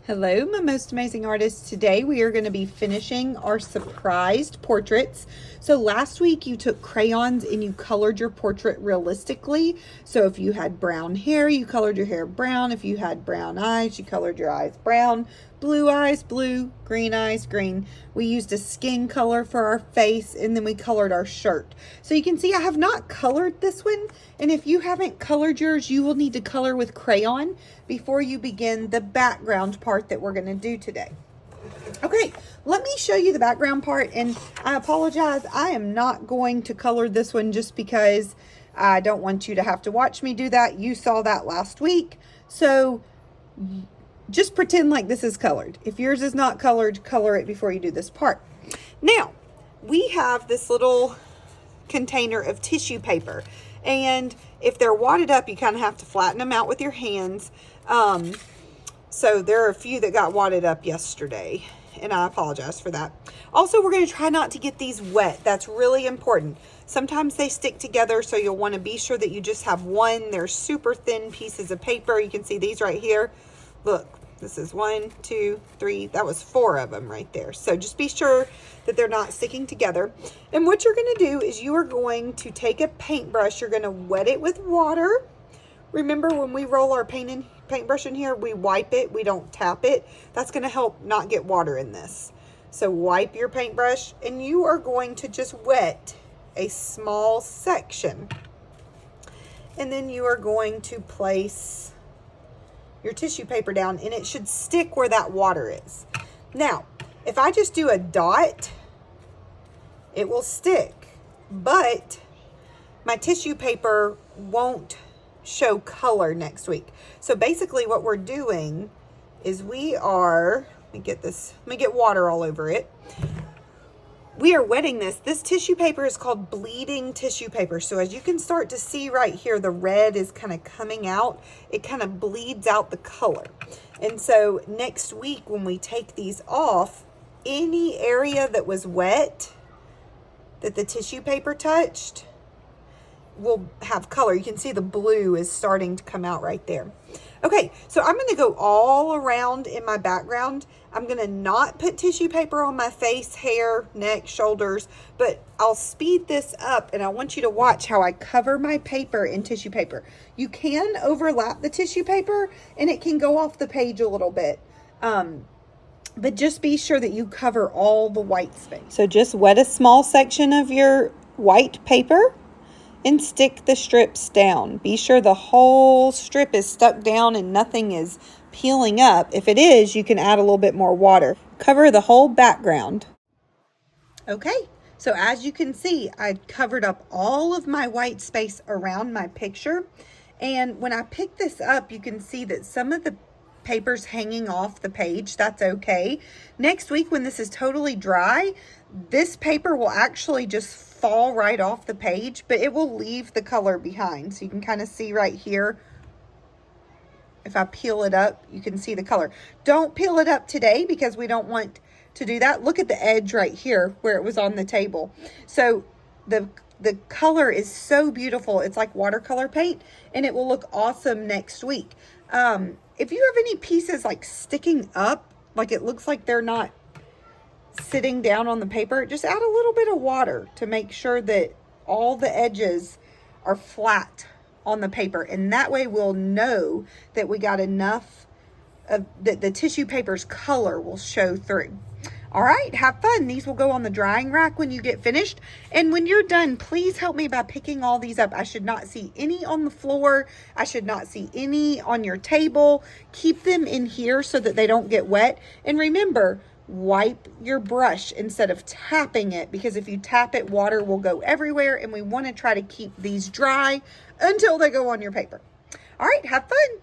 Hello, my most amazing artists. Today we are going to be finishing our surprised portraits. So last week you took crayons and you colored your portrait realistically. So if you had brown hair, you colored your hair brown. If you had brown eyes, you colored your eyes brown. Blue eyes, blue. Green eyes, green. We used a skin color for our face, and then we colored our shirt. So you can see I have not colored this one, and if you haven't colored yours, you will need to color with crayon before you begin the background part that we're going to do today. Okay, let me show you the background part, and I apologize, I am not going to color this one just because I don't want you to have to watch me do that. You saw that last week, so just pretend like this is colored. If yours is not colored, color it before you do this part. Now, we have this little container of tissue paper, and if they're wadded up, you kind of have to flatten them out with your hands. So there are a few that got wadded up yesterday, and I apologize for that. Also, we're going to try not to get these wet. That's really important. Sometimes they stick together, so you'll want to be sure that you just have one. They're super thin pieces of paper. You can see these right here. Look, this is 1, 2, 3. That was 4 of them right there. So just be sure that they're not sticking together. And what you're going to do is you are going to take a paintbrush. You're going to wet it with water. Remember, when we roll our paintbrush in here, we wipe it. We don't tap it. That's going to help not get water in this. So wipe your paintbrush, and you are going to just wet a small section. And then you are going to place your tissue paper down, and it should stick where that water is. Now, if I just do a dot, it will stick, but my tissue paper won't show color next week. So basically what we're doing is let me get water all over it. We are wetting this. This tissue paper is called bleeding tissue paper. So as you can start to see right here, the red is kind of coming out. It kind of bleeds out the color. And so next week when we take these off, any area that was wet that the tissue paper touched will have color. You can see the blue is starting to come out right there. Okay, so I'm going to go all around in my background. I'm going to not put tissue paper on my face, hair, neck, shoulders, but I'll speed this up, and I want you to watch how I cover my paper in tissue paper. You can overlap the tissue paper, and it can go off the page a little bit. But just be sure that you cover all the white space. So just wet a small section of your white paper and stick the strips down. Be sure the whole strip is stuck down and nothing is peeling up. If it is, you can add a little bit more water. Cover the whole background. Okay, so as you can see, I covered up all of my white space around my picture. And when I pick this up, you can see that some of the paper's hanging off the page. That's okay. Next week, when this is totally dry, this paper will actually just fall right off the page, but it will leave the color behind. So you can kind of see right here. If I peel it up, you can see the color. Don't peel it up today because we don't want to do that. Look at the edge right here where it was on the table. So the color is so beautiful. It's like watercolor paint, and it will look awesome next week. If you have any pieces like sticking up, like it looks like they're not sitting down on the paper, just add a little bit of water to make sure that all the edges are flat on the paper. And that way we'll know that we got enough of that the tissue paper's color will show through. All right, have fun. These will go on the drying rack when you get finished. And when you're done, please help me by picking all these up. I should not see any on the floor. I should not see any on your table. Keep them in here so that they don't get wet. And remember, wipe your brush instead of tapping it, because if you tap it, water will go everywhere, and we want to try to keep these dry until they go on your paper. All right, have fun.